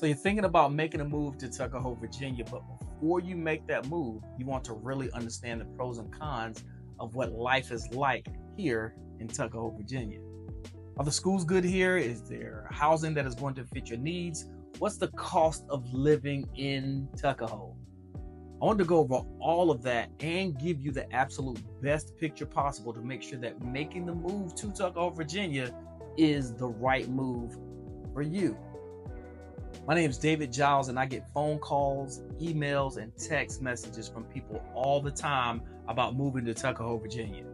So you're thinking about making a move to Tuckahoe, Virginia, but before you make that move, you want to really understand the pros and cons of what life is like here in Tuckahoe, Virginia. Are the schools good here? Is there housing that is going to fit your needs? What's the cost of living in Tuckahoe? I want to go over all of that and give you the absolute best picture possible to make sure that making the move to Tuckahoe, Virginia is the right move for you. My name is David.Giles, and I get phone calls, emails, and text messages from people all the time about moving to Tuckahoe, Virginia.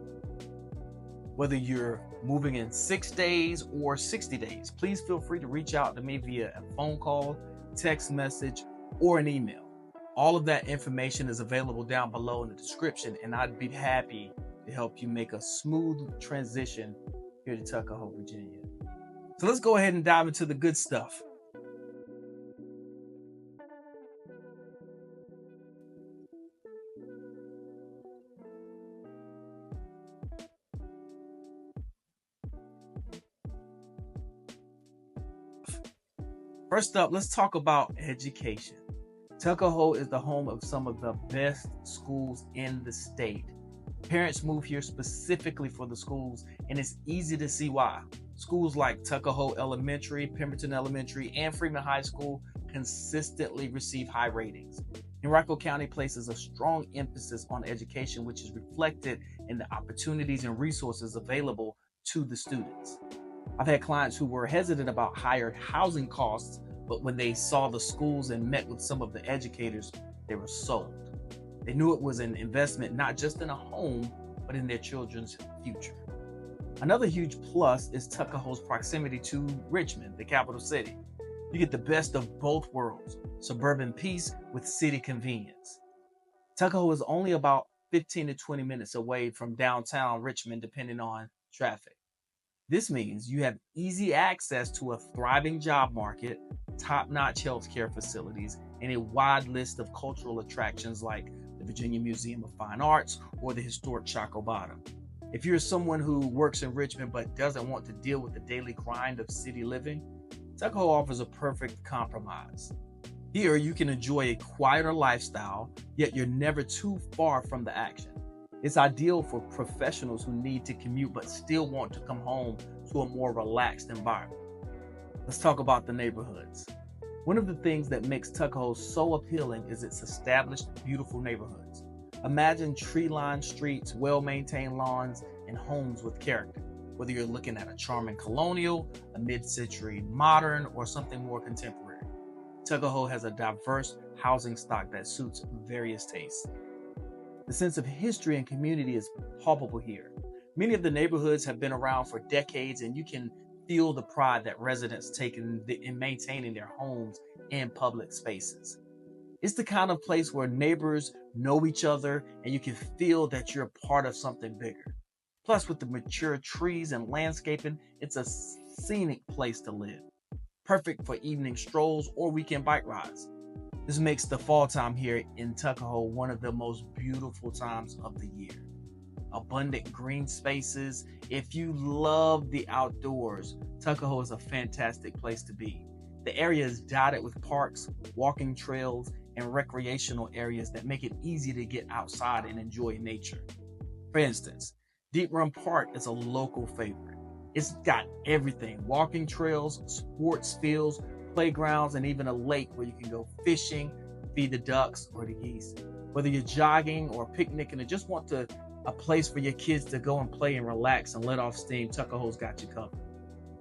Whether you're moving in 6 days or 60 days, please feel free to reach out to me via a phone call, text message, or an email. All of that information is available down below in the description, and I'd be happy to help you make a smooth transition here to Tuckahoe, Virginia. So let's go ahead and dive into the good stuff. First up, let's talk about education. Tuckahoe is the home of some of the best schools in the state. Parents move here specifically for the schools, and it's easy to see why. Schools like Tuckahoe Elementary, Pemberton Elementary, and Freeman High School consistently receive high ratings. Henrico County places a strong emphasis on education, which is reflected in the opportunities and resources available to the students. I've had clients who were hesitant about higher housing costs, but when they saw the schools and met with some of the educators, they were sold. They knew it was an investment not just in a home, but in their children's future. Another huge plus is Tuckahoe's proximity to Richmond, the capital city. You get the best of both worlds, suburban peace with city convenience. Tuckahoe is only about 15 to 20 minutes away from downtown Richmond, depending on traffic. This means you have easy access to a thriving job market, top-notch healthcare facilities, and a wide list of cultural attractions like the Virginia Museum of Fine Arts or the historic Chaco Bottom. If you're someone who works in Richmond but doesn't want to deal with the daily grind of city living, Tuckahoe offers a perfect compromise. Here, you can enjoy a quieter lifestyle, yet you're never too far from the action. It's ideal for professionals who need to commute but still want to come home to a more relaxed environment. Let's talk about the neighborhoods. One of the things that makes Tuckahoe so appealing is its established, beautiful neighborhoods. Imagine tree-lined streets, well-maintained lawns, and homes with character. Whether you're looking at a charming colonial, a mid-century modern, or something more contemporary, Tuckahoe has a diverse housing stock that suits various tastes. The sense of history and community is palpable here. Many of the neighborhoods have been around for decades, and you can feel the pride that residents take in maintaining their homes and public spaces. It's the kind of place where neighbors know each other and you can feel that you're part of something bigger. Plus, with the mature trees and landscaping, it's a scenic place to live. Perfect for evening strolls or weekend bike rides. This makes the fall time here in Tuckahoe one of the most beautiful times of the year. Abundant green spaces. If you love the outdoors, Tuckahoe is a fantastic place to be. The area is dotted with parks, walking trails, and recreational areas that make it easy to get outside and enjoy nature. For instance, Deep Run Park is a local favorite. It's got everything: walking trails, sports fields, playgrounds, and even a lake where you can go fishing, feed the ducks or the geese. Whether you're jogging or picnicking or just want a place for your kids to go and play and relax and let off steam, Tuckahoe's got you covered.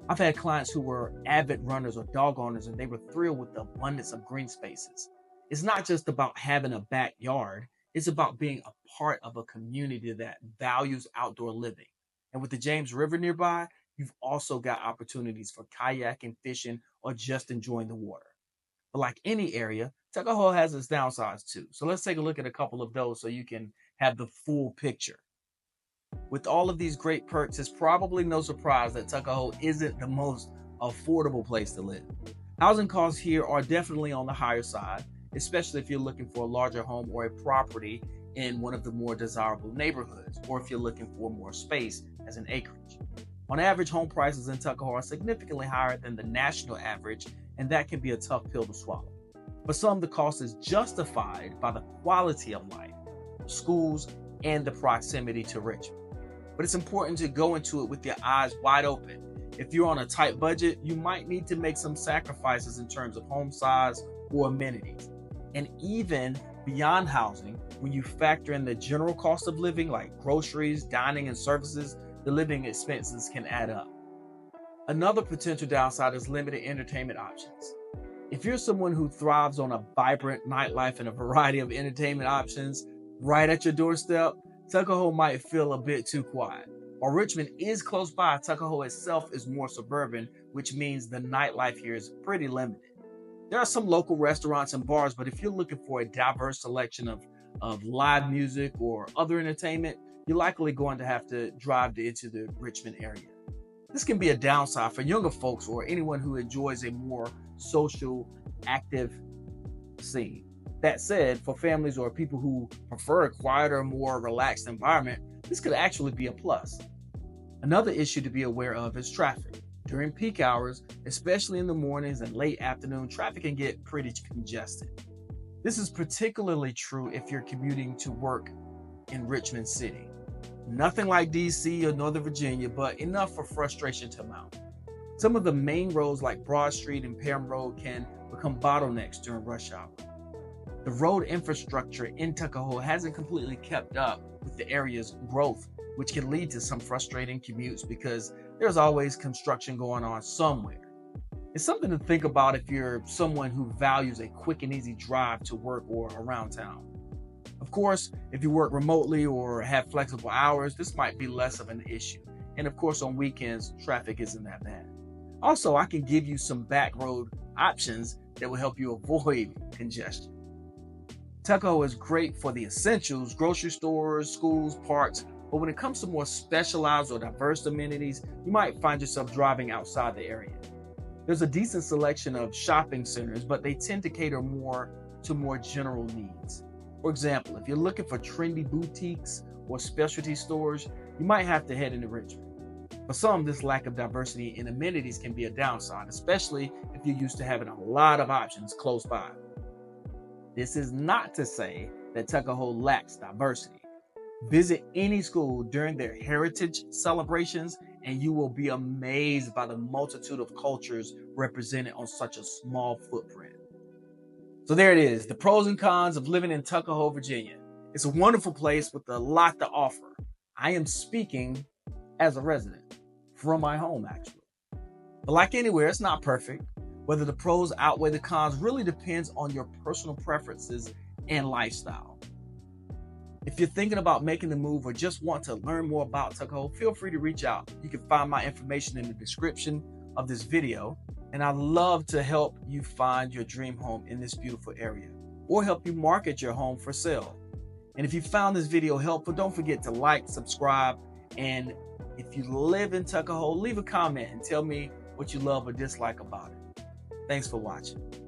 I've had clients who were avid runners or dog owners, and they were thrilled with the abundance of green spaces. It's not just about having a backyard, it's about being a part of a community that values outdoor living. And with the James River nearby, you've also got opportunities for kayaking, fishing, or just enjoying the water. But like any area, Tuckahoe has its downsides too. So let's take a look at a couple of those so you can have the full picture. With all of these great perks, it's probably no surprise that Tuckahoe isn't the most affordable place to live. Housing costs here are definitely on the higher side, especially if you're looking for a larger home or a property in one of the more desirable neighborhoods, or if you're looking for more space as an acreage. On average, home prices in Tuckahoe are significantly higher than the national average, and that can be a tough pill to swallow. For some, the cost is justified by the quality of life, schools, and the proximity to Richmond. But it's important to go into it with your eyes wide open. If you're on a tight budget, you might need to make some sacrifices in terms of home size or amenities. And even beyond housing, when you factor in the general cost of living like groceries, dining, and services, the living expenses can add up. Another potential downside is limited entertainment options. If you're someone who thrives on a vibrant nightlife and a variety of entertainment options right at your doorstep, Tuckahoe might feel a bit too quiet. While Richmond is close by, Tuckahoe itself is more suburban, which means the nightlife here is pretty limited. There are some local restaurants and bars, but if you're looking for a diverse selection of live music or other entertainment, you're likely going to have to drive into the Richmond area. This can be a downside for younger folks or anyone who enjoys a more social, active scene. That said, for families or people who prefer a quieter, more relaxed environment, this could actually be a plus. Another issue to be aware of is traffic. During peak hours, especially in the mornings and late afternoon, traffic can get pretty congested. This is particularly true if you're commuting to work in Richmond City. Nothing like DC or Northern Virginia, but enough for frustration to mount. Some of the main roads like Broad Street and Parham Road can become bottlenecks during rush hour. The road infrastructure in Tuckahoe hasn't completely kept up with the area's growth, which can lead to some frustrating commutes because there's always construction going on somewhere. It's something to think about if you're someone who values a quick and easy drive to work or around town. Of course, if you work remotely or have flexible hours, this might be less of an issue. And of course, on weekends, traffic isn't that bad. Also, I can give you some back road options that will help you avoid congestion. Tuckahoe is great for the essentials, grocery stores, schools, parks, but when it comes to more specialized or diverse amenities, you might find yourself driving outside the area. There's a decent selection of shopping centers, but they tend to cater more to more general needs. For example, if you're looking for trendy boutiques or specialty stores, you might have to head into Richmond. For some, this lack of diversity in amenities can be a downside, especially if you're used to having a lot of options close by. This is not to say that Tuckahoe lacks diversity. Visit any school during their heritage celebrations, and you will be amazed by the multitude of cultures represented on such a small footprint. So there it is, the pros and cons of living in Tuckahoe, Virginia. It's a wonderful place with a lot to offer. I am speaking as a resident from my home, actually. But like anywhere, it's not perfect. Whether the pros outweigh the cons really depends on your personal preferences and lifestyle. If you're thinking about making the move or just want to learn more about Tuckahoe, feel free to reach out. You can find my information in the description of this video, and I'd love to help you find your dream home in this beautiful area or help you market your home for sale. And if you found this video helpful, don't forget to like, subscribe, and if you live in Tuckahoe, leave a comment and tell me what you love or dislike about it. Thanks for watching.